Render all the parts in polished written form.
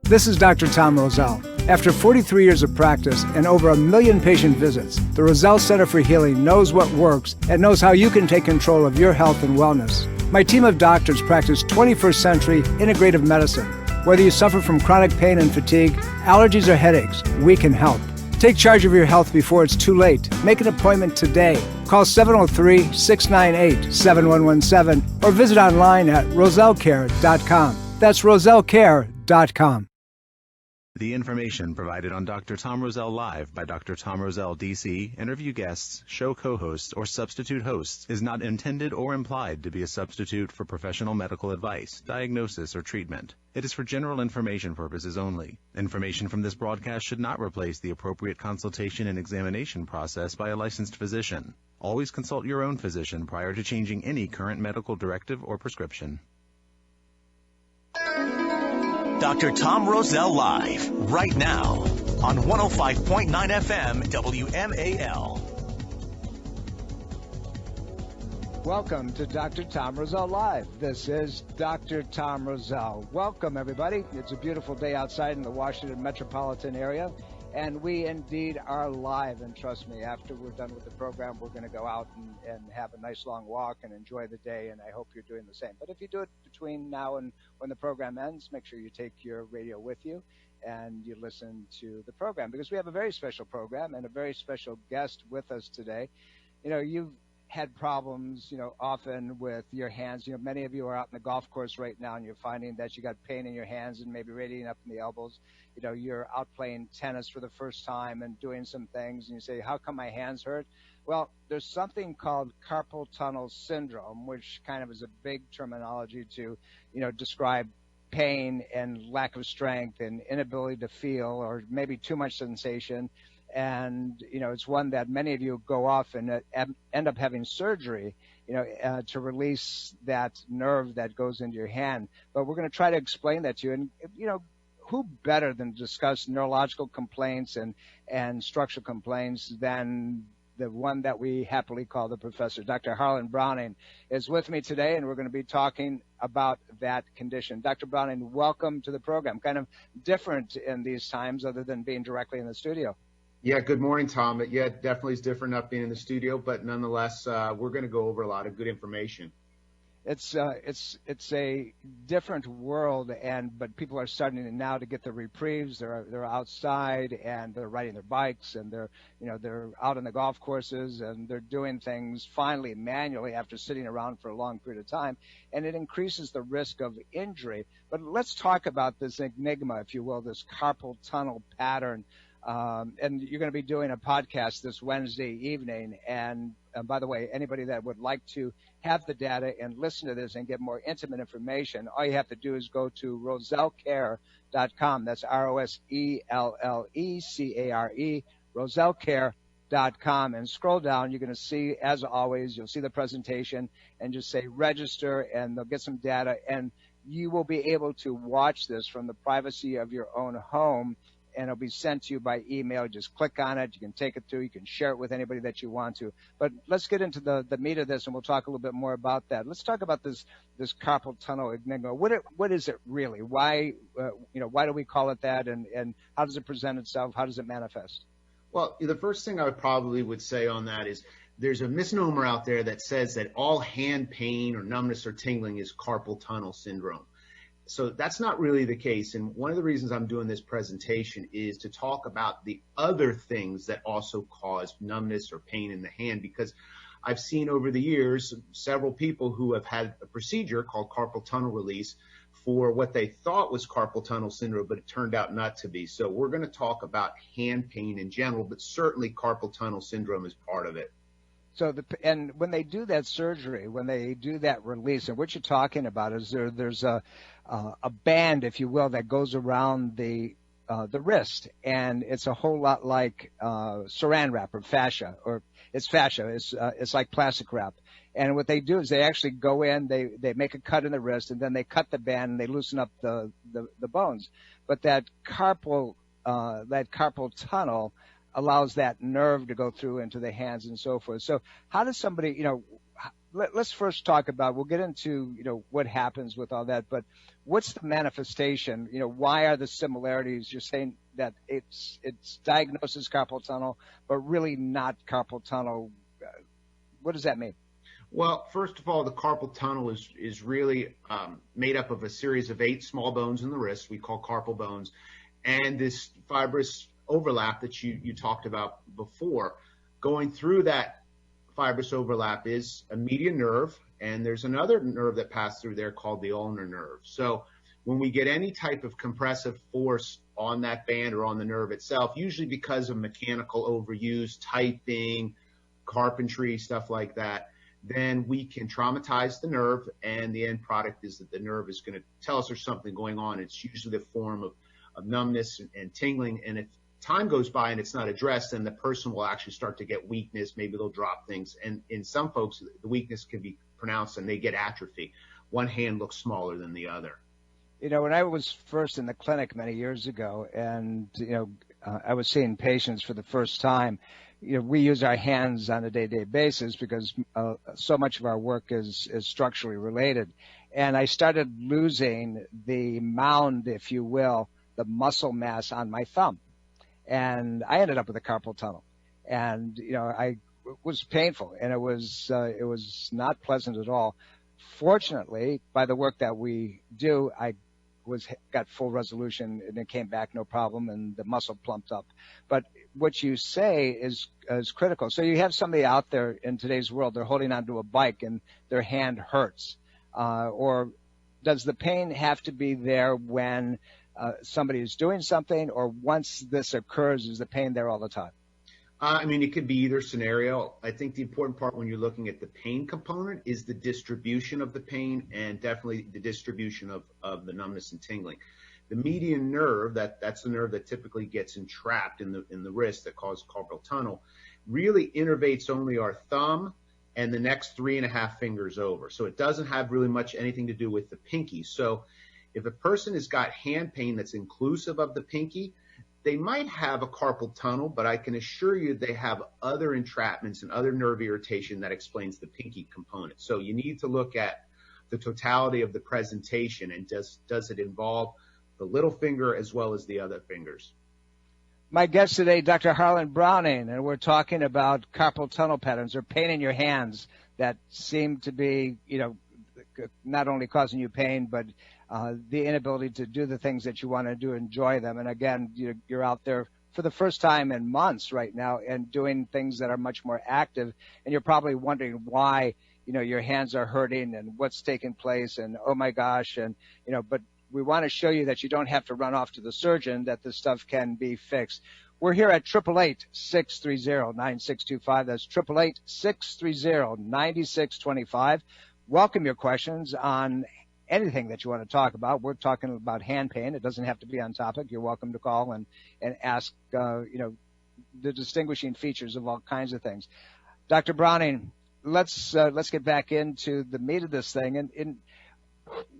This is Dr. Tom Roselle. After 43 years of practice and over 1 million patient visits, the Roselle Center for Healing knows what works and knows how you can take control of your health and wellness. My team of doctors practice 21st century integrative medicine. Whether you suffer from chronic pain and fatigue, allergies or headaches, we can help. Take charge of your health before it's too late. Make an appointment today. Call 703-698-7117 or visit online at rosellecare.com. That's rosellecare.com. The information provided on Dr. Tom Roselle Live by Dr. Tom Roselle, D.C., interview guests, show co-hosts, or substitute hosts is not intended or implied to be a substitute for professional medical advice, diagnosis, or treatment. It is for general information purposes only. Information from this broadcast should not replace the appropriate consultation and examination process by a licensed physician. Always consult your own physician prior to changing any current medical directive or prescription. Dr. Tom Roselle Live, right now, on 105.9 FM WMAL. Welcome to Dr. Tom Roselle Live. This is Dr. Tom Roselle. Welcome, everybody. It's a beautiful day outside in the Washington metropolitan area, and we indeed are live. And trust me, after we're done with the program, we're going to go out and have a nice long walk and enjoy the day, and I hope you're doing the same. But if you do it between now and when the program ends, make sure you take your radio with you and you listen to the program, because we have a very special program and a very special guest with us today. You know, you've had problems, often with your hands. Many of you are out in the golf course right now and you're finding that you got pain in your hands and maybe radiating up in the elbows. You're out playing tennis for the first time and doing some things and you say, how come my hands hurt? Well, there's something called Carpal Tunnel Syndrome, which kind of is a big terminology to, describe pain and lack of strength and inability to feel, or maybe too much sensation. And, it's one that many of you go off and end up having surgery, to release that nerve that goes into your hand. But we're going to try to explain that to you. And, who better than discuss neurological complaints and structural complaints than the one that we happily call the professor. Dr. Harlan Browning is with me today, and we're going to be talking about that condition. Dr. Browning, welcome to the program. Kind of different in these times other than being directly in the studio. Yeah, good morning, Tom. Yeah, it definitely is different not being in the studio, but nonetheless, we're going to go over a lot of good information. It's a different world, but people are starting now to get the reprieves. They're outside and they're riding their bikes and they're out on the golf courses and they're doing things finally manually after sitting around for a long period of time, and it increases the risk of injury. But let's talk about this enigma, if you will, this carpal tunnel pattern. And you're going to be doing a podcast this Wednesday evening. And by the way, anybody that would like to have the data and listen to this and get more intimate information, all you have to do is go to rosellecare.com. That's ROSELLECARE, rosellecare.com, and scroll down. You're going to see, as always, you'll see the presentation and just say register, and they'll get some data, and you will be able to watch this from the privacy of your own home. And it'll be sent to you by email. Just click on it. You can take it through. You can share it with anybody that you want to. But let's get into the meat of this, and we'll talk a little bit more about that. Let's talk about this carpal tunnel enigma. What is it really? Why why do we call it that? And how does it present itself? How does it manifest? Well, the first thing I probably would say on that is there's a misnomer out there that says that all hand pain or numbness or tingling is carpal tunnel syndrome. So that's not really the case. And one of the reasons I'm doing this presentation is to talk about the other things that also cause numbness or pain in the hand, because I've seen over the years several people who have had a procedure called carpal tunnel release for what they thought was carpal tunnel syndrome, but it turned out not to be. So we're going to talk about hand pain in general, but certainly carpal tunnel syndrome is part of it. So and when they do that surgery, when they do that release, and what you're talking about is there's a band, if you will, that goes around the wrist, and it's a whole lot like saran wrap or fascia, or it's fascia. It's like plastic wrap. And what they do is they actually go in, they make a cut in the wrist, and then they cut the band and they loosen up the bones. But that carpal tunnel allows that nerve to go through into the hands and so forth. So how does somebody, let's first talk about, we'll get into, what happens with all that, but what's the manifestation? Why are the similarities? You're saying that it's diagnosed as carpal tunnel, but really not carpal tunnel. What does that mean? Well, first of all, the carpal tunnel is really made up of a series of 8 small bones in the wrist we call carpal bones, and this fibrous overlap that you talked about before. Going through that fibrous overlap is a median nerve, and there's another nerve that passes through there called the ulnar nerve. So when we get any type of compressive force on that band or on the nerve itself, usually because of mechanical overuse, typing, carpentry, stuff like that, then we can traumatize the nerve, and the end product is that the nerve is going to tell us there's something going on. It's usually the form of numbness and tingling, and if time goes by and it's not addressed, then the person will actually start to get weakness. Maybe they'll drop things, and in some folks, the weakness can be pronounced and they get atrophy. One hand looks smaller than the other. When I was first in the clinic many years ago, and I was seeing patients for the first time, we use our hands on a day-to-day basis because so much of our work is structurally related. And I started losing the mound, if you will, the muscle mass on my thumb. And I ended up with a carpal tunnel. And, it was painful, and it was not pleasant at all. Fortunately, by the work that we do, I got full resolution, and it came back no problem, and the muscle plumped up. But what you say is critical. So you have somebody out there in today's world, they're holding onto a bike and their hand hurts. Or does the pain have to be there when somebody is doing something, or once this occurs, is the pain there all the time? It could be either scenario. I think the important part when you're looking at the pain component is the distribution of the pain, and definitely the distribution of the numbness and tingling. The median nerve, that's the nerve that typically gets entrapped in the wrist that causes carpal tunnel, really innervates only our thumb and the next 3.5 fingers over. So it doesn't have really much anything to do with the pinky. So if a person has got hand pain that's inclusive of the pinky, they might have a carpal tunnel, but I can assure you they have other entrapments and other nerve irritation that explains the pinky component. So you need to look at the totality of the presentation, and does it involve the little finger as well as the other fingers. My guest today, Dr. Harlan Browning, and we're talking about carpal tunnel patterns or pain in your hands that seem to be, not only causing you pain, but the inability to do the things that you want to do, enjoy them. And again, you're out there for the first time in months right now and doing things that are much more active. And you're probably wondering why, your hands are hurting and what's taking place, and oh my gosh. And, but we want to show you that you don't have to run off to the surgeon, that this stuff can be fixed. We're here at 888-630-9625. That's 888-630-9625. Welcome your questions on anything that you want to talk about. We're talking about hand pain. It doesn't have to be on topic. You're welcome to call and ask, the distinguishing features of all kinds of things. Dr. Browning, let's get back into the meat of this thing. And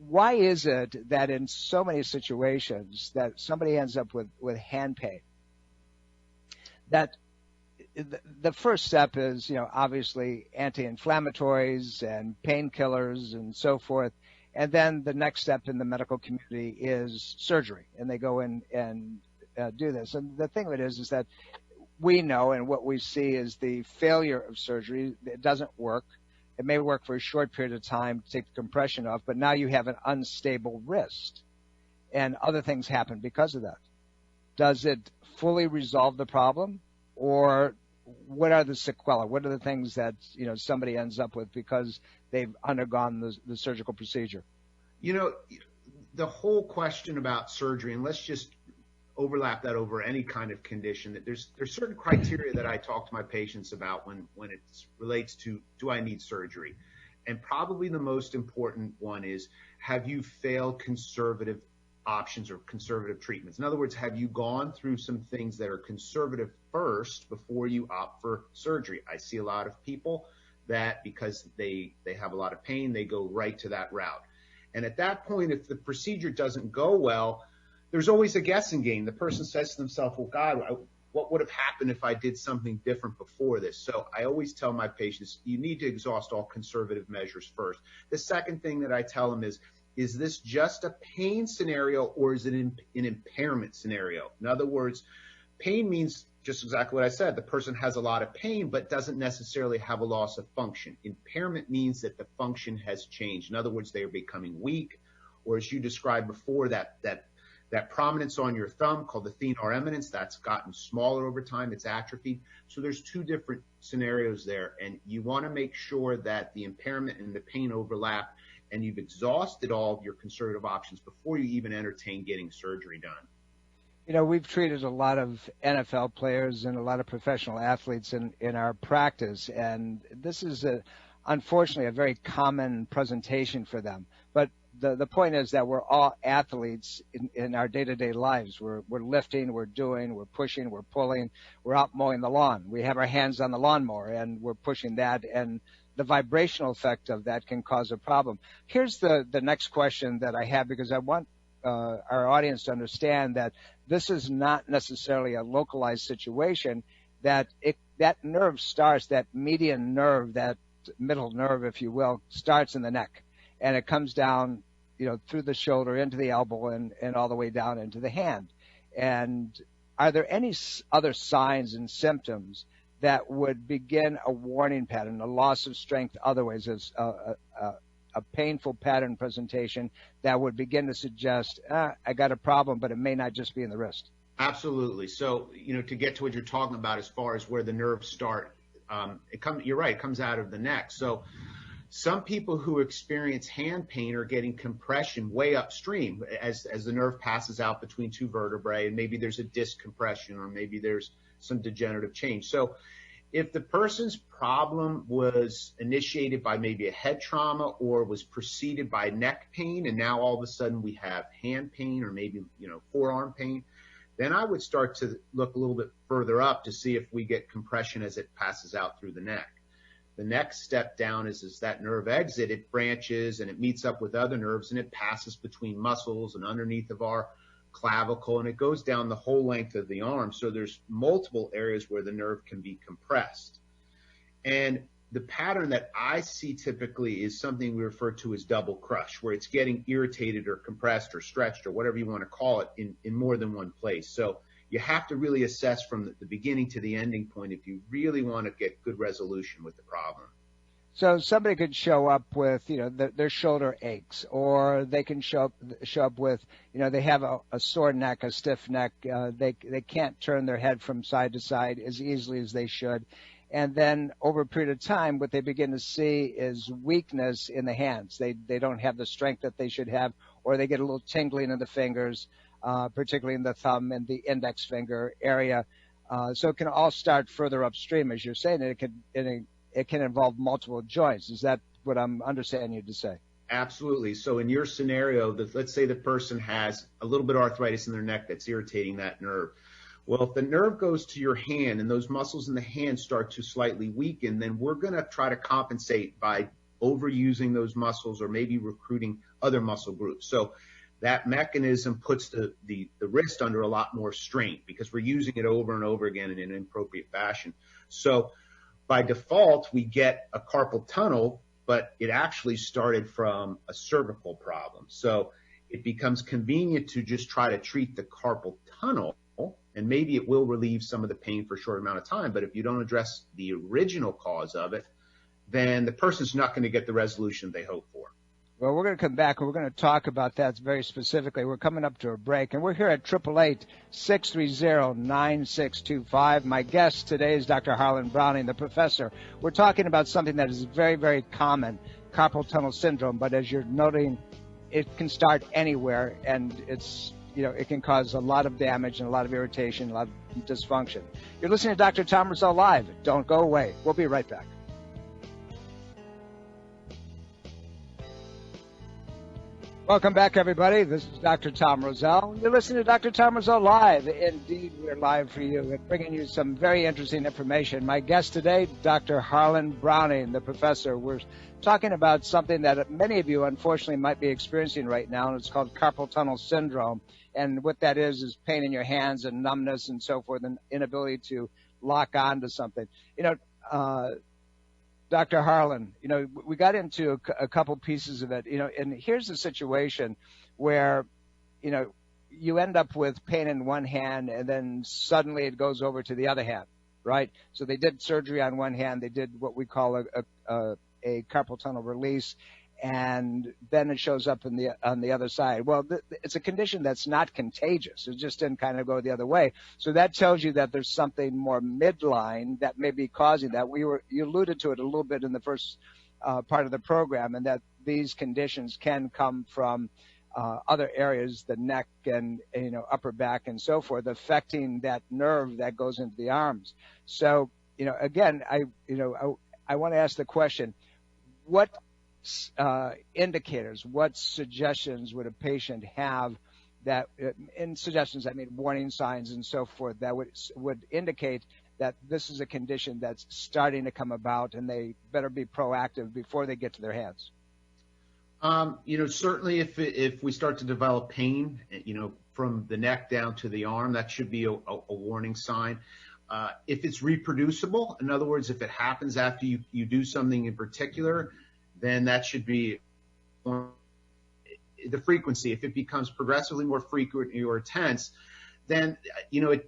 why is it that in so many situations that somebody ends up with hand pain? That the first step is, obviously anti-inflammatories and painkillers and so forth. And then the next step in the medical community is surgery, and they go in and do this. And the thing of it is that we know, and what we see is the failure of surgery. It doesn't work. It may work for a short period of time to take the compression off, but now you have an unstable wrist, and other things happen because of that. Does it fully resolve the problem, or what are the sequelae? What are the things that somebody ends up with because they've undergone the surgical procedure? The whole question about surgery, and let's just overlap that over any kind of condition, that there's certain criteria that I talk to my patients about when it relates to, do I need surgery? And probably the most important one is, have you failed conservative options or conservative treatments? In other words, have you gone through some things that are conservative first before you opt for surgery? I see a lot of people that because they have a lot of pain, they go right to that route. And at that point, if the procedure doesn't go well, there's always a guessing game. The person says to themselves, well, God, what would have happened if I did something different before this? So I always tell my patients, you need to exhaust all conservative measures first. The second thing that I tell them is this just a pain scenario or is it an impairment scenario? In other words, pain means just exactly what I said. The person has a lot of pain, but doesn't necessarily have a loss of function. Impairment means that the function has changed. In other words, they are becoming weak, or as you described before, that prominence on your thumb called the thenar eminence, that's gotten smaller over time. It's atrophied. So there's two different scenarios there, and you want to make sure that the impairment and the pain overlap, and you've exhausted all of your conservative options before you even entertain getting surgery done. You know, we've treated a lot of NFL players and a lot of professional athletes in our practice, and this is unfortunately a very common presentation for them. But the point is that we're all athletes in our day-to-day lives. We're lifting, we're doing, we're pushing, we're pulling, we're out mowing the lawn. We have our hands on the lawnmower and we're pushing that, and the vibrational effect of that can cause a problem. Here's the next question that I have, because I want our audience to understand that this is not necessarily a localized situation, that nerve starts, that median nerve, that middle nerve, if you will, starts in the neck, and it comes down, through the shoulder into the elbow and all the way down into the hand. And are there any other signs and symptoms that would begin a warning pattern, a loss of strength, otherwise as a painful pattern presentation that would begin to suggest, I got a problem, but it may not just be in the wrist? Absolutely. So, to get to what you're talking about as far as where the nerves start, you're right, it comes out of the neck. So some people who experience hand pain are getting compression way upstream as the nerve passes out between two vertebrae, and maybe there's a disc compression or maybe there's some degenerative change. So if the person's problem was initiated by maybe a head trauma or was preceded by neck pain, and now all of a sudden we have hand pain or maybe, forearm pain, then I would start to look a little bit further up to see if we get compression as it passes out through the neck. The next step down is that nerve exit, it branches and it meets up with other nerves and it passes between muscles and underneath of our clavicle, and it goes down the whole length of the arm. So there's multiple areas where the nerve can be compressed. And the pattern that I see typically is something we refer to as double crush, where it's getting irritated or compressed or stretched or whatever you want to call it in more than one place. So you have to really assess from the beginning to the ending point if you really want to get good resolution with the problem. So somebody could show up with, their shoulder aches, or they can show up with, they have a sore neck, a stiff neck. They can't turn their head from side to side as easily as they should. And then over a period of time, what they begin to see is weakness in the hands. They don't have the strength that they should have, or they get a little tingling in the fingers, particularly in the thumb and the index finger area. So it can all start further upstream, as you're saying. It can involve multiple joints. Is that what I'm understanding you to say? Absolutely. So in your scenario, let's say the person has a little bit of arthritis in their neck that's irritating that nerve. Well, if the nerve goes to your hand and those muscles in the hand start to slightly weaken, then we're going to try to compensate by overusing those muscles or maybe recruiting other muscle groups. So that mechanism puts the wrist under a lot more strain because we're using it over and over again in an inappropriate fashion. So by default, we get a carpal tunnel, but it actually started from a cervical problem. So it becomes convenient to just try to treat the carpal tunnel, and maybe it will relieve some of the pain for a short amount of time. But if you don't address the original cause of it, then the person's not going to get the resolution they hope for. Well, we're going to come back and we're going to talk about that very specifically. We're coming up to a break, and we're here at 888-630-9625. My guest today is Dr. Harlan Browning, the professor. We're talking about something that is very, very common, carpal tunnel syndrome. But as you're noting, it can start anywhere, and it can cause a lot of damage and a lot of irritation, a lot of dysfunction. You're listening to Dr. Tom Roselle Live. Don't go away. We'll be right back. Welcome back, everybody. This is Dr. Tom Roselle. You're listening to Dr. Tom Roselle Live. Indeed, we're live for you and bringing you some very interesting information. My guest today, Dr. Harlan Browning, the professor. We're talking about something that many of you, unfortunately, might be experiencing right now, and it's called carpal tunnel syndrome. And what that is pain in your hands and numbness and so forth, and inability to lock on to something. Dr. Harlan, we got into a couple pieces of it, and here's the situation where, you end up with pain in one hand and then suddenly it goes over to the other hand, right? So they did surgery on one hand, they did what we call a carpal tunnel release, and then it shows up on the other side. Well, it's a condition that's not contagious. It just didn't kind of go the other way. So that tells you that there's something more midline that may be causing that. You alluded to it a little bit in the first part of the program, and that these conditions can come from other areas, the neck and upper back and so forth, affecting that nerve that goes into the arms. So again, I want to ask the question: what indicators, what suggestions would a patient have that, in suggestions I mean warning signs and so forth, that would indicate that this is a condition that's starting to come about and they better be proactive before they get to their hands? Certainly if we start to develop pain, from the neck down to the arm, that should be a warning sign. If it's reproducible, in other words, if it happens after you do something in particular, then that should be the frequency. If it becomes progressively more frequent or intense, then,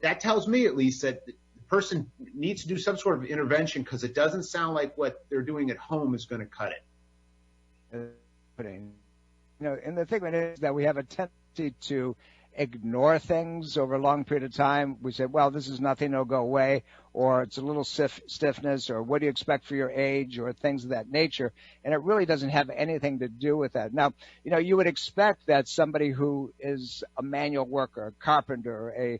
that tells me at least that the person needs to do some sort of intervention, because it doesn't sound like what they're doing at home is going to cut it. And the thing is that we have a tendency to ignore things over a long period of time. We say, well, this is nothing, it'll go away, or it's a little stiffness, or what do you expect for your age, or things of that nature. And it really doesn't have anything to do with that. Now, you would expect that somebody who is a manual worker, a carpenter,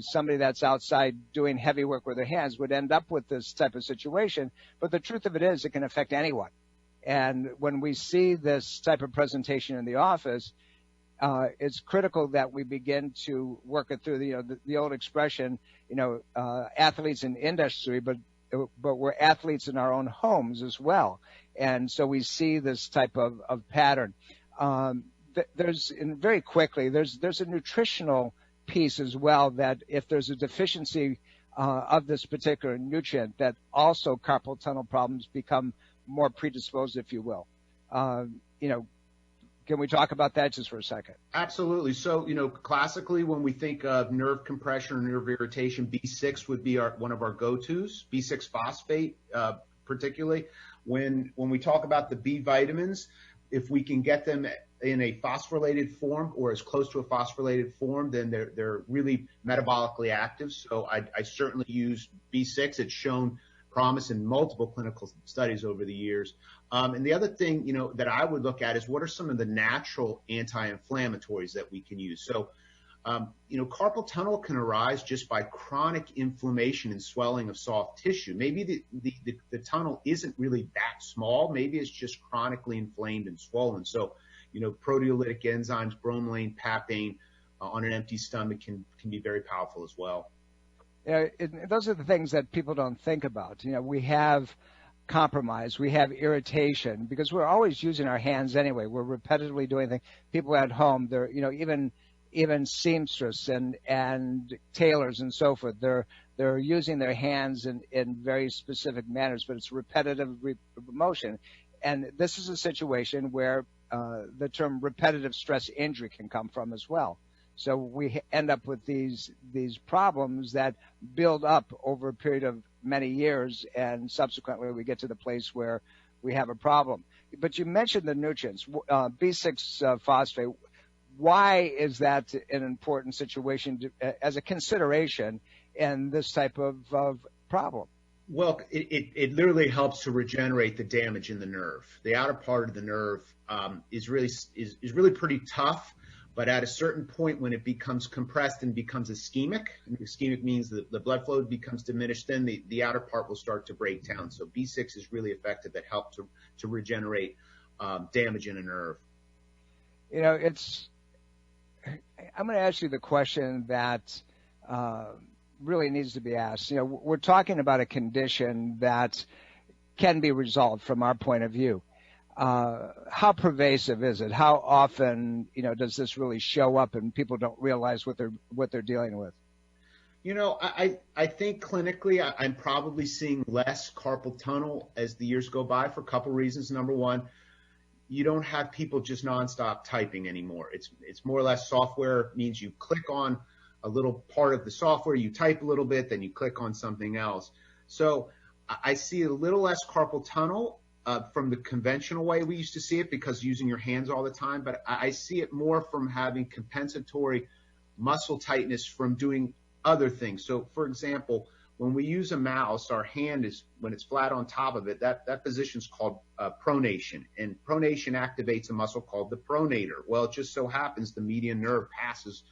somebody that's outside doing heavy work with their hands would end up with this type of situation. But the truth of it is, it can affect anyone. And when we see this type of presentation in the office, it's critical that we begin to work it through the old expression, athletes in industry, but we're athletes in our own homes as well. And so we see this type of pattern. There's a nutritional piece as well, that if there's a deficiency of this particular nutrient, that also carpal tunnel problems become more predisposed, if you will. Can we talk about that just for a second? Absolutely. So, classically, when we think of nerve compression or nerve irritation, B6 would be one of our go-tos, B6 phosphate particularly. When we talk about the B vitamins, if we can get them in a phosphorylated form or as close to a phosphorylated form, then they're really metabolically active. So I certainly use B6. It's shown promise in multiple clinical studies over the years. And the other thing, that I would look at is what are some of the natural anti-inflammatories that we can use. So, carpal tunnel can arise just by chronic inflammation and swelling of soft tissue. Maybe the tunnel isn't really that small. Maybe it's just chronically inflamed and swollen. So, proteolytic enzymes, bromelain, papain on an empty stomach can be very powerful as well. Those are the things that people don't think about. We have compromise, we have irritation, because we're always using our hands anyway. We're repetitively doing things. People at home, they're, even seamstress and tailors and so forth, they're using their hands in very specific manners, but it's repetitive motion. And this is a situation where the term repetitive stress injury can come from as well. So we end up with these problems that build up over a period of many years, and subsequently we get to the place where we have a problem. But you mentioned the nutrients, B6 phosphate. Why is that an important situation as a consideration in this type of problem? Well, it literally helps to regenerate the damage in the nerve. The outer part of the nerve is really pretty tough. But at a certain point, when it becomes compressed and becomes ischemic, and ischemic means that the blood flow becomes diminished, then the outer part will start to break down. So B6 is really effective at help to regenerate damage in a nerve. I'm going to ask you the question that really needs to be asked. We're talking about a condition that can be resolved from our point of view. how pervasive is it? How often, does this really show up and people don't realize what they're dealing with? I think clinically I'm probably seeing less carpal tunnel as the years go by for a couple reasons. Number one, you don't have people just nonstop typing anymore. It's more or less software means you click on a little part of the software, you type a little bit, then you click on something else. So I see a little less carpal tunnel from the conventional way we used to see it, because using your hands all the time, but I see it more from having compensatory muscle tightness from doing other things. So for example, when we use a mouse, our hand is, when it's flat on top of it, that position is called pronation, and pronation activates a muscle called the pronator. Well, it just so happens the median nerve passes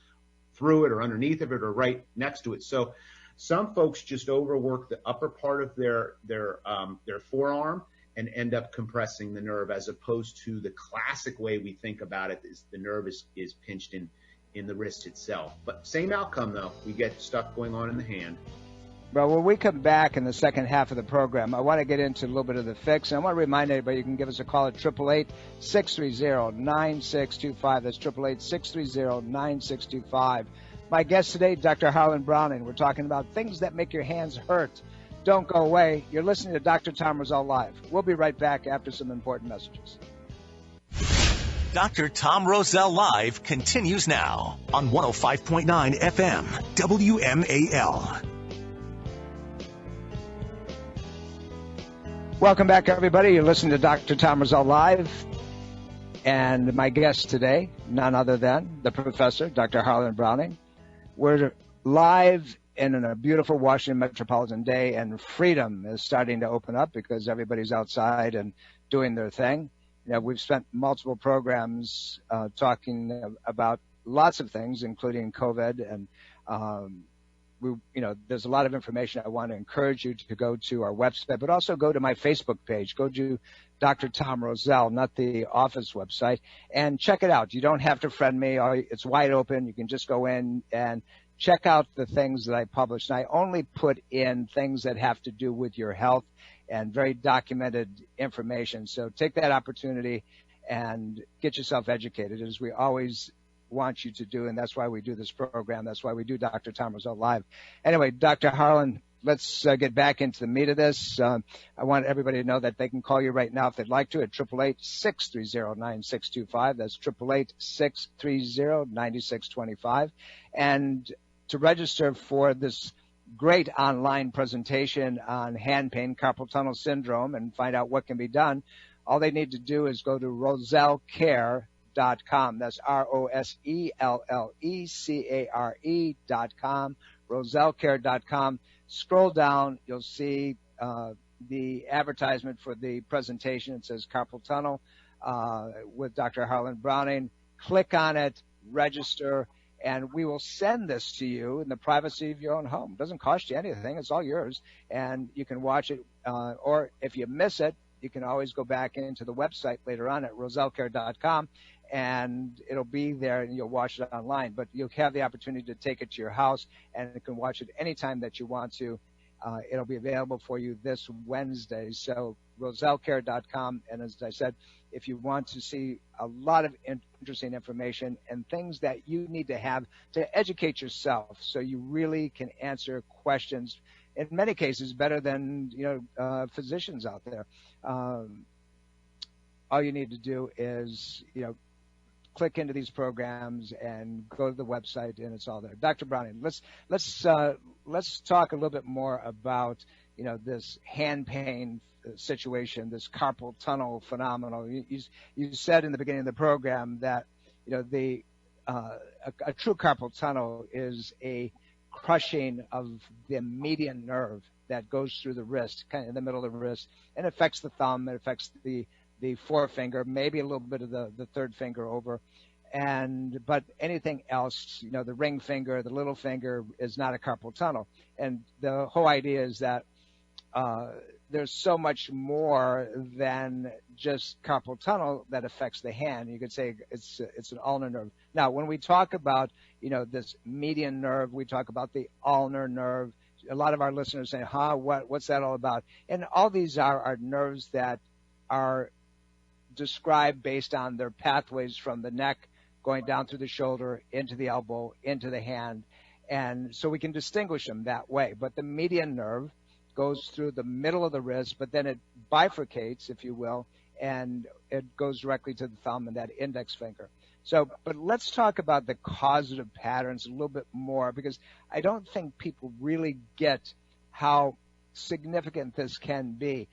through it or underneath of it or right next to it. So some folks just overwork the upper part of their forearm and end up compressing the nerve, as opposed to the classic way we think about it is the nerve is pinched in the wrist itself. But same outcome though, we get stuff going on in the hand. Well, when we come back in the second half of the program, I want to get into a little bit of the fix. And I want to remind everybody you can give us a call at 888-630-9625. That's 888-630-9625. My guest today, Dr. Harlan Browning. We're talking about things that make your hands hurt. Don't go away. You're listening to Dr. Tom Roselle Live. We'll be right back after some important messages. Dr. Tom Roselle Live continues now on 105.9 FM, WMAL. Welcome back, everybody. You're listening to Dr. Tom Roselle Live. And my guest today, none other than the professor, Dr. Harlan Browning. We're live in a beautiful Washington metropolitan day, and freedom is starting to open up because everybody's outside and doing their thing. We've spent multiple programs talking about lots of things, including COVID, and there's a lot of information. I want to encourage you to go to our website, but also go to my Facebook page. Go to Dr. Tom Roselle, not the office website, and check it out. You don't have to friend me. It's wide open. You can just go in and check out the things that I publish. And I only put in things that have to do with your health and very documented information. So take that opportunity and get yourself educated, as we always want you to do, and that's why we do this program. That's why we do Dr. Tom Roselle Live. Anyway, Dr. Harlan, let's get back into the meat of this. I want everybody to know that they can call you right now if they'd like to at 888-630-9625. That's 888-630-9625. And to register for this great online presentation on hand pain, carpal tunnel syndrome, and find out what can be done, all they need to do is go to RoselleCare.com. That's RoselleCare.com, RoselleCare.com. Scroll down, you'll see the advertisement for the presentation. It says Carpal Tunnel with Dr. Harlan Browning. Click on it, register, and we will send this to you in the privacy of your own home. It doesn't cost you anything. It's all yours, and you can watch it. Or if you miss it, you can always go back into the website later on at RoselleCare.com, and it'll be there, and you'll watch it online. But you'll have the opportunity to take it to your house, and you can watch it anytime that you want to. It'll be available for you this Wednesday. So RoselleCare.com, and as I said, if you want to see a lot of interesting information and things that you need to have to educate yourself so you really can answer questions, in many cases better than physicians out there. All you need to do is click into these programs and go to the website, and it's all there. Dr. Browning, let's talk a little bit more about this hand pain situation, this carpal tunnel phenomenon. You said in the beginning of the program that a true carpal tunnel is a crushing of the median nerve that goes through the wrist, kind of in the middle of the wrist, and affects the thumb, it affects the forefinger, maybe a little bit of the third finger over, but anything else, the ring finger, the little finger, is not a carpal tunnel. And the whole idea is that there's so much more than just carpal tunnel that affects the hand. You could say it's an ulnar nerve. Now, when we talk about this median nerve, we talk about the ulnar nerve. A lot of our listeners say, what's that all about? And all these are nerves that are described based on their pathways from the neck going down through the shoulder, into the elbow, into the hand. And so we can distinguish them that way. But the median nerve goes through the middle of the wrist, but then it bifurcates, if you will, and it goes directly to the thumb and that index finger. So, but let's talk about the causative patterns a little bit more, because I don't think people really get how significant this can be.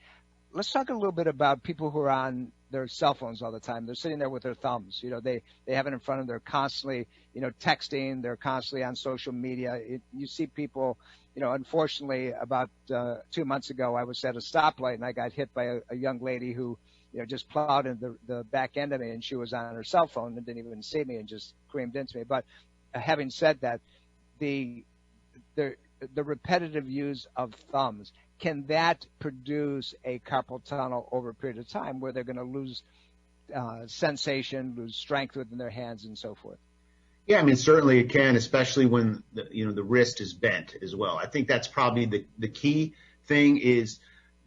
Let's talk a little bit about people who are on their cell phones all the time. They're sitting there with their thumbs. You know, they have it in front of them. They're constantly, you know, texting. They're constantly on social media. You see people, you know, unfortunately, about 2 months ago, I was at a stoplight and I got hit by a young lady who, you know, just plowed into the back end of me, and she was on her cell phone and didn't even see me and just screamed into me. But having said that, the repetitive use of thumbs, can that produce a carpal tunnel over a period of time where they're going to lose sensation, lose strength within their hands, and so forth? Yeah, I mean, certainly it can, especially when the wrist is bent as well. I think that's probably the key thing is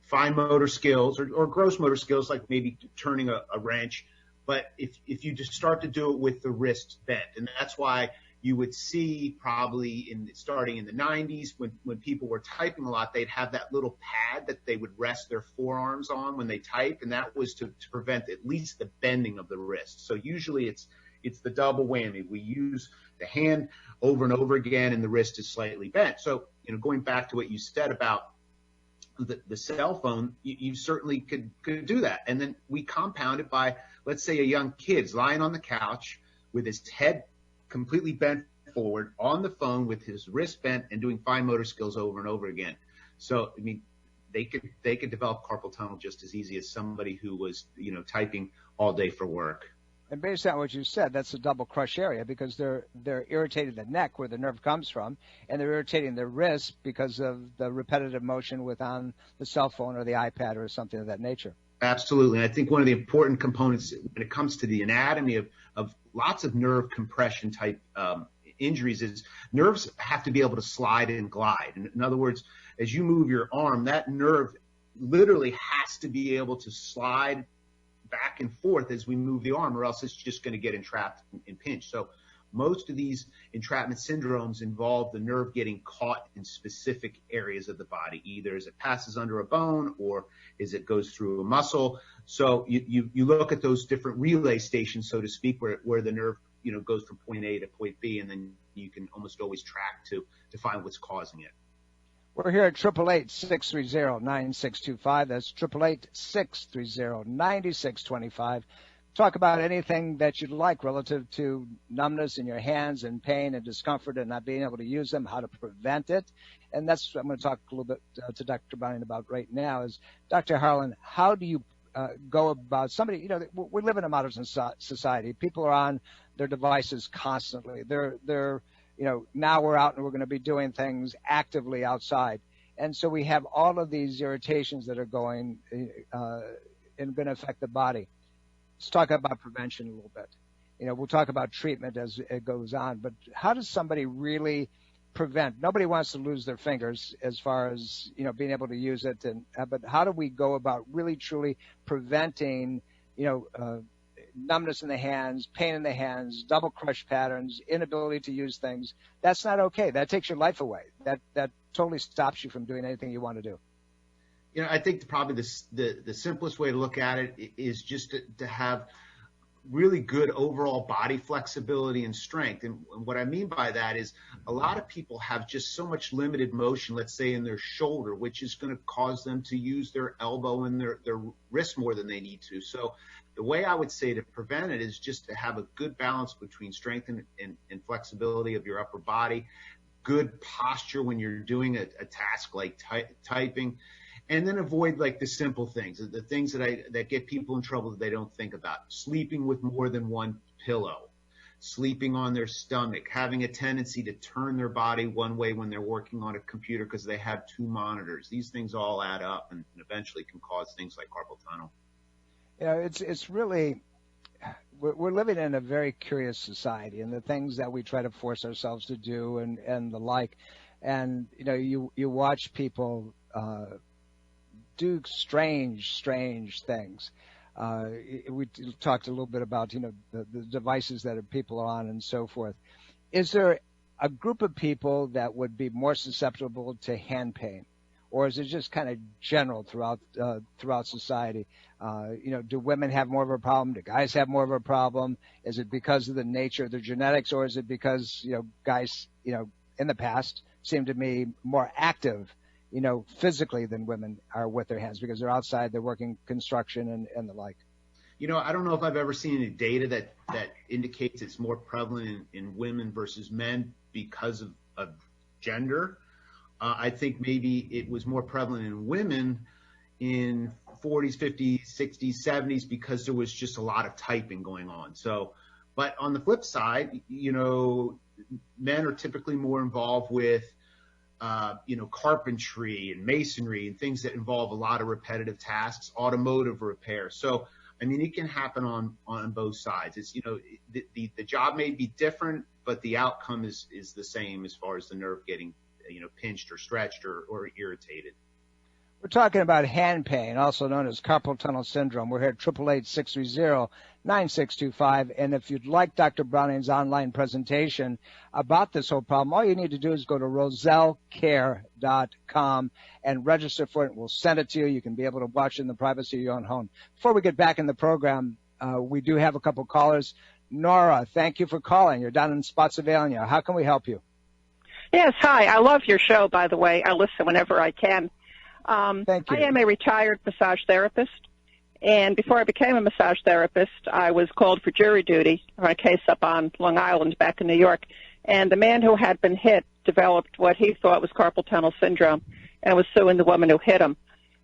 fine motor skills or gross motor skills, like maybe turning a wrench. But if you just start to do it with the wrist bent, and that's why you would see probably starting in the 90s when people were typing a lot, they'd have that little pad that they would rest their forearms on when they type, and that was to prevent at least the bending of the wrist. So usually it's the double whammy. We use the hand over and over again, and the wrist is slightly bent. So, you know, going back to what you said about the cell phone, you certainly could do that. And then we compound it by, let's say, a young kid's lying on the couch with his head completely bent forward on the phone with his wrist bent and doing fine motor skills over and over again. So, I mean, they could develop carpal tunnel just as easy as somebody who was, you know, typing all day for work. And based on what you said, that's a double crush area, because they're irritating the neck where the nerve comes from, and they're irritating the wrist because of the repetitive motion on the cell phone or the iPad or something of that nature. Absolutely. And I think one of the important components when it comes to the anatomy of lots of nerve compression type injuries is nerves have to be able to slide and glide. In other words, as you move your arm, that nerve literally has to be able to slide back and forth as we move the arm, or else it's just going to get entrapped and pinched. So most of these entrapment syndromes involve the nerve getting caught in specific areas of the body, either as it passes under a bone or as it goes through a muscle. So you look at those different relay stations, so to speak, where the nerve, you know, goes from point A to point B, and then you can almost always track to find what's causing it. We're here at 888-630-9625. That's 888-630-9625. Talk about anything that you'd like relative to numbness in your hands and pain and discomfort and not being able to use them, how to prevent it. And that's what I'm going to talk a little bit to Dr. Browning about right now is, Dr. Harlan, how do you go about somebody, you know, we live in a modern society. People are on their devices constantly. They're you know, now we're out and we're going to be doing things actively outside. And so we have all of these irritations that are going and going to affect the body. Let's talk about prevention a little bit. You know, we'll talk about treatment as it goes on, but how does somebody really prevent? Nobody wants to lose their fingers as far as, you know, being able to use it. But how do we go about really truly preventing, you know, numbness in the hands, pain in the hands, double crush patterns, inability to use things? That's not okay. That takes your life away. That totally stops you from doing anything you want to do. You know, I think probably the simplest way to look at it is just to have really good overall body flexibility and strength. And what I mean by that is a lot of people have just so much limited motion, let's say in their shoulder, which is going to cause them to use their elbow and their wrist more than they need to. So the way I would say to prevent it is just to have a good balance between strength and flexibility of your upper body, good posture when you're doing a task like typing, and then avoid like the simple things, the things that get people in trouble that they don't think about. Sleeping with more than one pillow, sleeping on their stomach, having a tendency to turn their body one way when they're working on a computer because they have two monitors. These things all add up and eventually can cause things like carpal tunnel. You know, it's really, we're living in a very curious society, and the things that we try to force ourselves to do and the like. And, you know, you watch people do strange things. We talked a little bit about, the devices that people are on and so forth. Is there a group of people that would be more susceptible to hand pain, or is it just kind of general throughout society? Do women have more of a problem? Do guys have more of a problem? Is it because of the nature of their genetics, or is it because guys in the past seem to be more active physically than women are with their hands because they're outside, they're working construction and the like? I don't know if I've ever seen any data that indicates it's more prevalent in women versus men because of gender. I think maybe it was more prevalent in women in 40s, 50s, 60s, 70s because there was just a lot of typing going on. So, but on the flip side, men are typically more involved with carpentry and masonry and things that involve a lot of repetitive tasks, automotive repair. So, it can happen on both sides. It's, the job may be different, but the outcome is the same as far as the nerve getting, pinched or stretched or irritated. We're talking about hand pain, also known as carpal tunnel syndrome. We're here at 888-630-9625. And if you'd like Dr. Browning's online presentation about this whole problem, all you need to do is go to rosellecare.com and register for it. We'll send it to you. You can be able to watch it in the privacy of your own home. Before we get back in the program, we do have a couple callers. Nora, thank you for calling. You're down in Spotsylvania. How can we help you? Yes, hi. I love your show, by the way. I listen whenever I can. Thank you. I am a retired massage therapist, and before I became a massage therapist, I was called for jury duty on a case up on Long Island back in New York, and the man who had been hit developed what he thought was carpal tunnel syndrome and was suing the woman who hit him.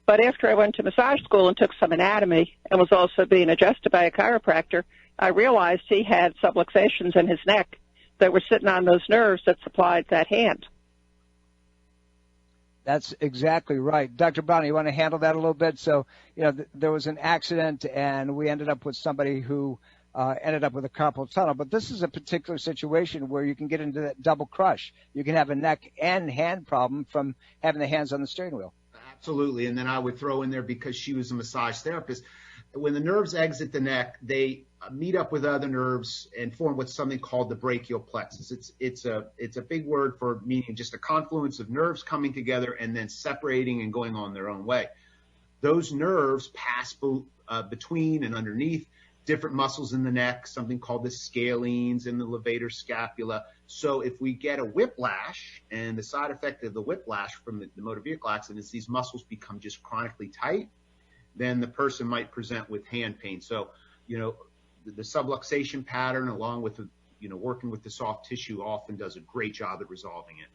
But after I went to massage school and took some anatomy and was also being adjusted by a chiropractor, I realized he had subluxations in his neck that were sitting on those nerves that supplied that hand. That's exactly right. Dr. Browning, you want to handle that a little bit? So, there was an accident, and we ended up with somebody who ended up with a carpal tunnel. But this is a particular situation where you can get into that double crush. You can have a neck and hand problem from having the hands on the steering wheel. Absolutely. And then I would throw in there, because she was a massage therapist, when the nerves exit the neck, they meet up with other nerves and form what's something called the brachial plexus. It's a big word for meaning just a confluence of nerves coming together and then separating and going on their own way. Those nerves pass between and underneath different muscles in the neck, something called the scalenes and the levator scapula. So if we get a whiplash, and the side effect of the whiplash from the motor vehicle accident is these muscles become just chronically tight, then the person might present with hand pain. So, the subluxation pattern, along with working with the soft tissue, often does a great job at resolving it.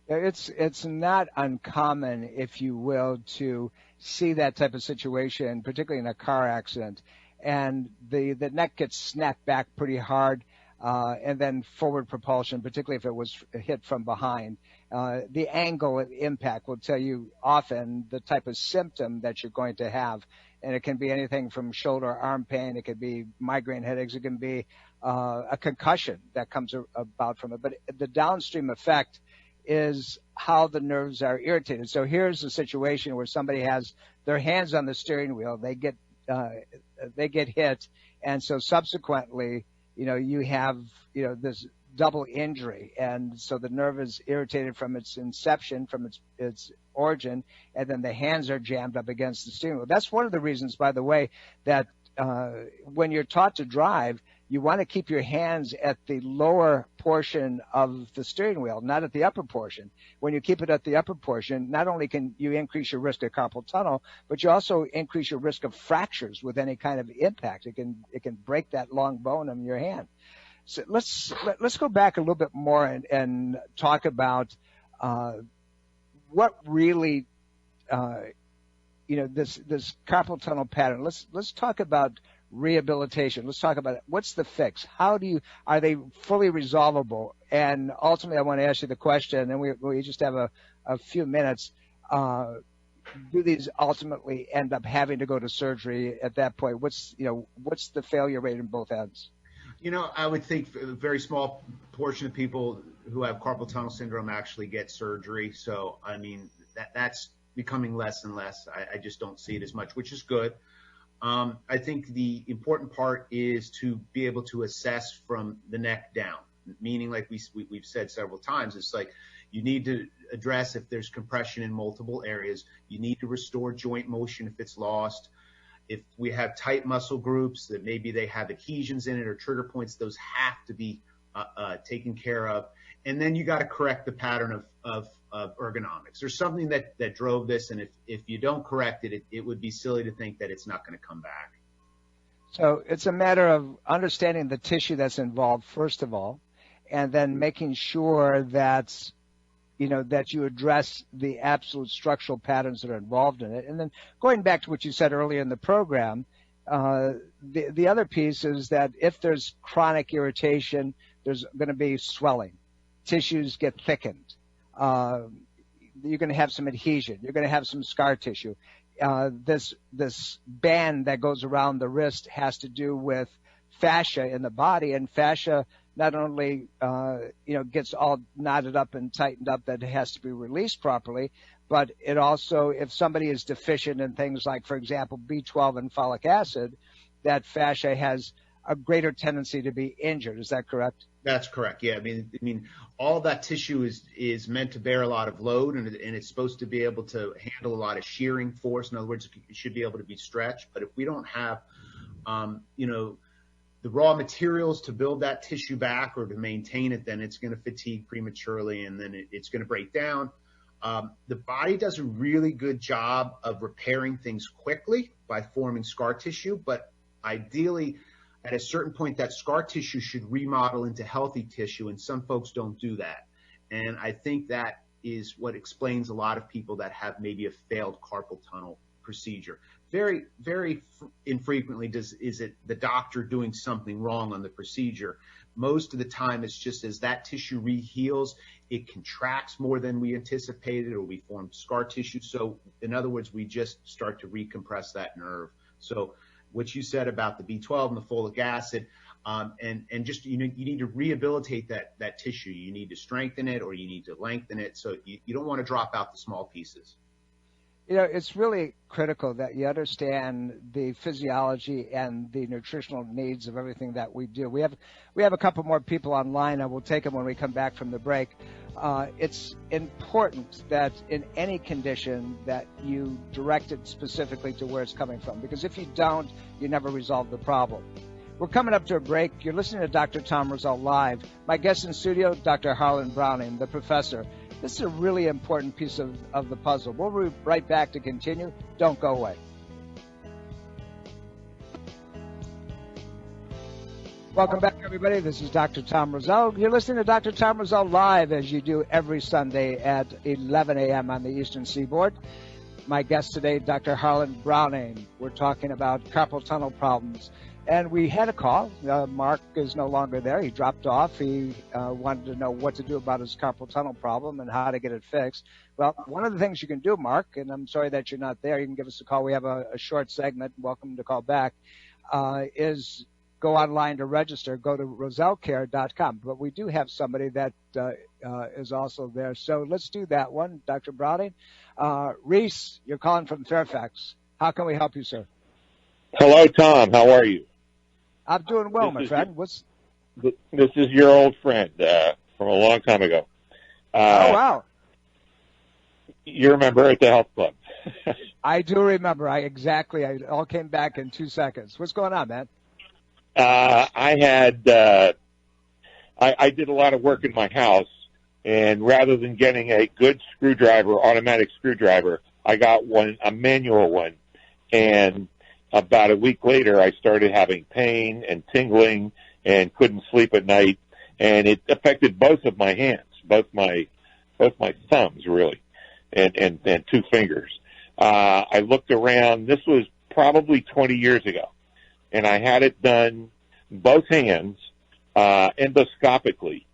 It's not uncommon, if you will, to see that type of situation, particularly in a car accident, and the neck gets snapped back pretty hard, and then forward propulsion, particularly if it was hit from behind. The angle of impact will tell you often the type of symptom that you're going to have. And it can be anything from shoulder, arm pain. It could be migraine headaches. It can be a concussion that comes about from it. But the downstream effect is how the nerves are irritated. So here's a situation where somebody has their hands on the steering wheel. They get hit. And so subsequently, you have, this double injury, and so the nerve is irritated from its inception, from its origin, and then the hands are jammed up against the steering wheel. That's one of the reasons, by the way, that when you're taught to drive, you want to keep your hands at the lower portion of the steering wheel, not at the upper portion. When you keep it at the upper portion, not only can you increase your risk of carpal tunnel, but you also increase your risk of fractures with any kind of impact. It can break that long bone in your hand. So let's go back a little bit more and talk about what really this carpal tunnel pattern. Let's talk about rehabilitation. Let's talk about it. What's the fix? Are they fully resolvable? And ultimately, I want to ask you the question, and we just have a few minutes. Do these ultimately end up having to go to surgery at that point? What's the failure rate in both ends? I would think a very small portion of people who have carpal tunnel syndrome actually get surgery. So, that's becoming less and less. I just don't see it as much, which is good. I think the important part is to be able to assess from the neck down, meaning, like we've said several times, it's like you need to address if there's compression in multiple areas. You need to restore joint motion if it's lost. If we have tight muscle groups that maybe they have adhesions in it or trigger points, those have to be taken care of. And then you got to correct the pattern of ergonomics. There's something that drove this, and if you don't correct it, it would be silly to think that it's not going to come back. So it's a matter of understanding the tissue that's involved, first of all, and then making sure that you address the absolute structural patterns that are involved in it. And then going back to what you said earlier in the program, the other piece is that if there's chronic irritation, there's going to be swelling. Tissues get thickened. You're going to have some adhesion. You're going to have some scar tissue. This band that goes around the wrist has to do with fascia in the body, and fascia not only gets all knotted up and tightened up that it has to be released properly, but it also, if somebody is deficient in things like, for example, B12 and folic acid, that fascia has a greater tendency to be injured. Is that correct? That's correct. Yeah. I mean, all that tissue is meant to bear a lot of load, and it's supposed to be able to handle a lot of shearing force. In other words, it should be able to be stretched. But if we don't have, the raw materials to build that tissue back or to maintain it, then it's going to fatigue prematurely, and then it's going to break down. The body does a really good job of repairing things quickly by forming scar tissue, but ideally, at a certain point, that scar tissue should remodel into healthy tissue, and some folks don't do that. And I think that is what explains a lot of people that have maybe a failed carpal tunnel procedure. Very, very infrequently is it the doctor doing something wrong on the procedure. Most of the time, it's just as that tissue re-heals, it contracts more than we anticipated, or we form scar tissue. So in other words, we just start to recompress that nerve. So what you said about the B12 and the folic acid, and just, you need to rehabilitate that tissue. You need to strengthen it, or you need to lengthen it. So you don't want to drop out the small pieces. It's really critical that you understand the physiology and the nutritional needs of everything that we do. We have a couple more people online, and we'll take them when we come back from the break. It's important that in any condition that you direct it specifically to where it's coming from, because if you don't, you never resolve the problem. We're coming up to a break. You're listening to Dr. Tom Roselle Live. My guest in studio, Dr. Harlan Browning, the professor. This is a really important piece of the puzzle. We'll be right back to continue. Don't go away. Welcome back, everybody. This is Dr. Tom Roselle. You're listening to Dr. Tom Roselle Live, as you do every Sunday at 11 a.m. on the Eastern Seaboard. My guest today, Dr. Harlan Browning. We're talking about carpal tunnel problems. And we had a call. Mark is no longer there. He dropped off. He wanted to know what to do about his carpal tunnel problem and how to get it fixed. Well, one of the things you can do, Mark, and I'm sorry that you're not there, you can give us a call. We have a short segment. Welcome to call back. Is go online to register. Go to rosellecare.com. But we do have somebody that is also there. So let's do that one, Dr. Browning. Reese, you're calling from Fairfax. How can we help you, sir? Hello, Tom. How are you? I'm doing well, my friend. This is your old friend from a long time ago. Oh, wow. You remember at the health club. I do remember. I all came back in 2 seconds. What's going on, man? I did a lot of work in my house, and rather than getting a good automatic screwdriver, I got a manual one. And about a week later, I started having pain and tingling and couldn't sleep at night, and it affected both of my hands, both my thumbs really, and 2 fingers. I looked around. This was probably 20 years ago, and I had it done both hands endoscopically,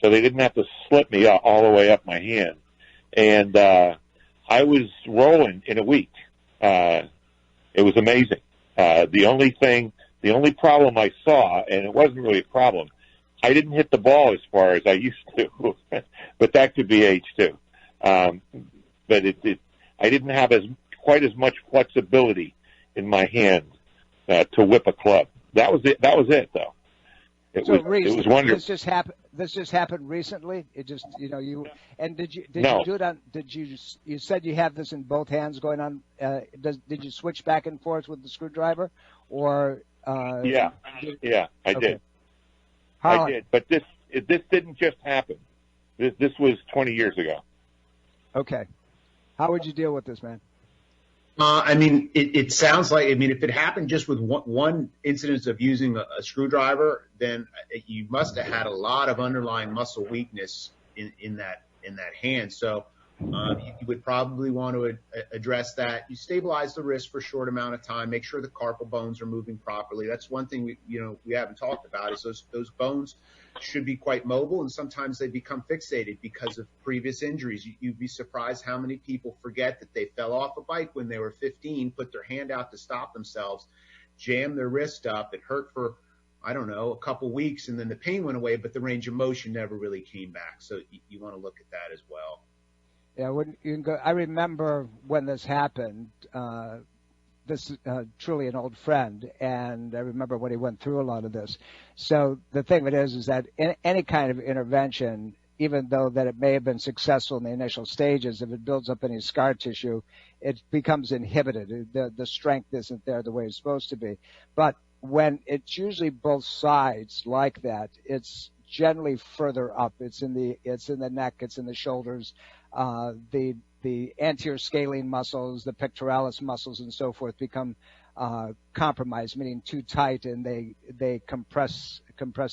so they didn't have to slip me all the way up my hand, and I was rolling in a week. It was amazing. The only problem I saw, and it wasn't really a problem, I didn't hit the ball as far as I used to, but that could be age too. But I didn't have quite as much flexibility in my hand to whip a club. That was it. That was it, though. It was wonderful. This just happened recently. It just, you. And did you No. you do it on? You said you have this in both hands going on? Did you switch back and forth with the screwdriver, or? Yeah, I did. Harlan. I did, but this didn't just happen. This was 20 years ago. Okay. How would you deal with this, man? It sounds like, if it happened just with one incidence of using a screwdriver, then you must have had a lot of underlying muscle weakness in that hand. So you would probably want to address that. You stabilize the wrist for a short amount of time. Make sure the carpal bones are moving properly. That's one thing we haven't talked about, is those bones should be quite mobile, and sometimes they become fixated because of previous injuries. You'd be surprised how many people forget that they fell off a bike when they were 15, put their hand out to stop themselves, jammed their wrist up. It hurt for, I don't know, a couple weeks, and then the pain went away, but the range of motion never really came back. So you want to look at that as well. Yeah, I remember when this happened. This is truly an old friend, and I remember when he went through a lot of this. So the thing of it is that in any kind of intervention, even though that it may have been successful in the initial stages, if it builds up any scar tissue, it becomes inhibited. The strength isn't there the way it's supposed to be. But when it's usually both sides like that, it's generally further up. It's in the neck, it's in the shoulders, the anterior scalene muscles, the pectoralis muscles, and so forth become compromised, meaning too tight, and they compress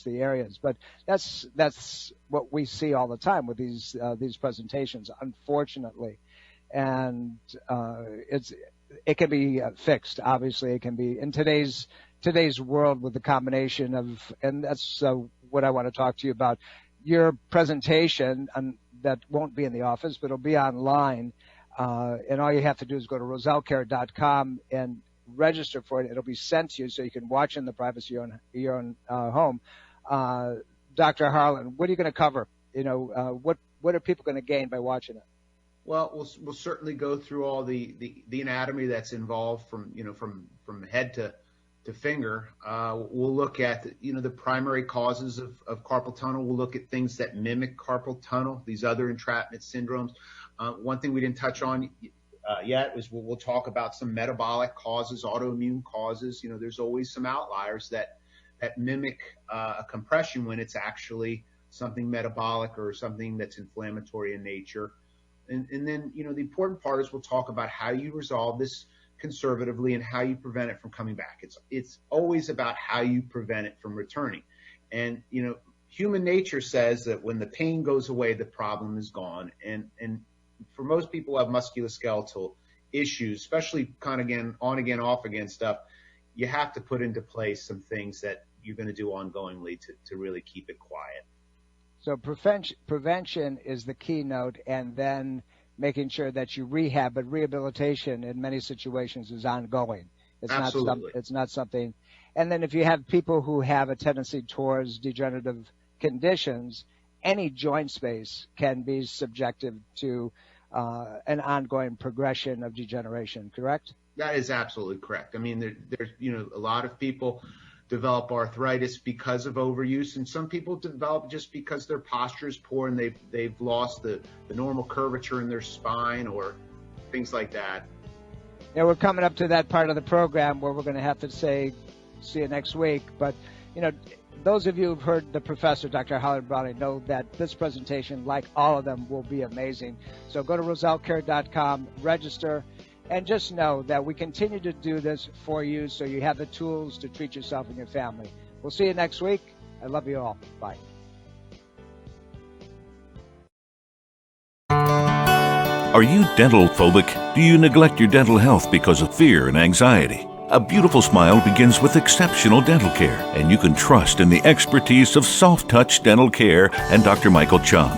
the areas. But that's what we see all the time with these presentations, unfortunately. And it can be fixed. Obviously, it can be in today's world with the combination of, and that's what I want to talk to you about. Your presentation, that won't be in the office, but it'll be online. And all you have to do is go to rosellecare.com and register for it. It'll be sent to you so you can watch in the privacy of your own home. Dr. Harlan, what are you going to cover? What are people going to gain by watching it? Well, we'll certainly go through all the anatomy that's involved from head to finger. We'll look at the primary causes of carpal tunnel. We'll look at things that mimic carpal tunnel, these other entrapment syndromes. One thing we didn't touch on yet is we'll talk about some metabolic causes, autoimmune causes. There's always some outliers that mimic a compression when it's actually something metabolic or something that's inflammatory in nature. And then, the important part is we'll talk about how you resolve this conservatively and how you prevent it from coming back. It's always about how you prevent it from returning. And, human nature says that when the pain goes away, the problem is gone. And for most people who have musculoskeletal issues, especially kind of on again, off again stuff, you have to put into place some things that you're going to do ongoingly to really keep it quiet. So prevention is the keynote, and then making sure that you rehab, but rehabilitation in many situations is ongoing. Absolutely. It's not something. And then if you have people who have a tendency towards degenerative conditions, any joint space can be subjective to an ongoing progression of degeneration, correct? That is absolutely correct. There's a lot of people develop arthritis because of overuse, and some people develop just because their posture is poor and they've lost the normal curvature in their spine or things like that. Yeah, we're coming up to that part of the program where we're going to have to say see you next week. But those of you who've heard the professor, Dr. Harlan Browning, know that this presentation, like all of them, will be amazing. So go to rosellecare.com, register. And just know that we continue to do this for you so you have the tools to treat yourself and your family. We'll see you next week. I love you all. Bye. Are you dental phobic? Do you neglect your dental health because of fear and anxiety? A beautiful smile begins with exceptional dental care, and you can trust in the expertise of Soft Touch Dental Care and Dr. Michael Chung.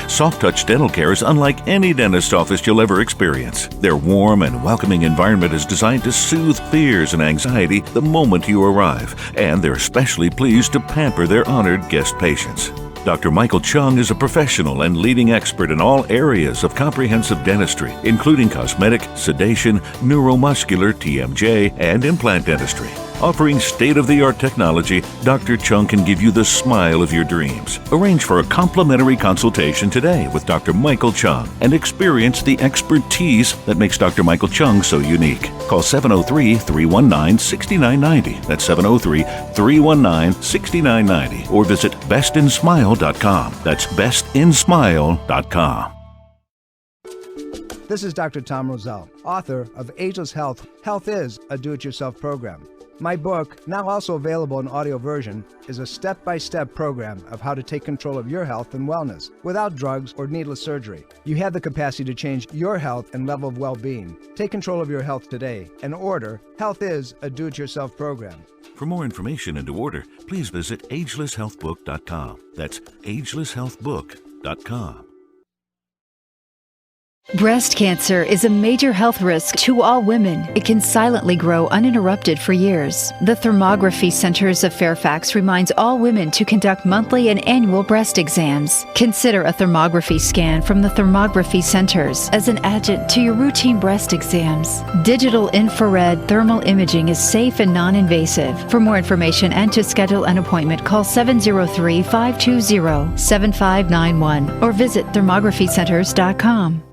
Soft Touch Dental Care is unlike any dentist office you'll ever experience. Their warm and welcoming environment is designed to soothe fears and anxiety the moment you arrive, and they're especially pleased to pamper their honored guest patients. Dr. Michael Chung is a professional and leading expert in all areas of comprehensive dentistry, including cosmetic, sedation, neuromuscular, TMJ, and implant dentistry. Offering state-of-the-art technology, Dr. Chung can give you the smile of your dreams. Arrange for a complimentary consultation today with Dr. Michael Chung and experience the expertise that makes Dr. Michael Chung so unique. Call 703-319-6990. That's 703-319-6990. Or visit bestinsmile.com. That's bestinsmile.com. This is Dr. Tom Roselle, author of Ageless Health. Health is a do-it-yourself program. My book, now also available in audio version, is a step-by-step program of how to take control of your health and wellness without drugs or needless surgery. You have the capacity to change your health and level of well-being. Take control of your health today and order Health is a do-it-yourself program. For more information and to order, please visit agelesshealthbook.com. That's agelesshealthbook.com. Breast cancer is a major health risk to all women. It can silently grow uninterrupted for years. The Thermography Centers of Fairfax reminds all women to conduct monthly and annual breast exams. Consider a thermography scan from the Thermography Centers as an adjunct to your routine breast exams. Digital infrared thermal imaging is safe and non-invasive. For more information and to schedule an appointment, call 703-520-7591 or visit thermographycenters.com.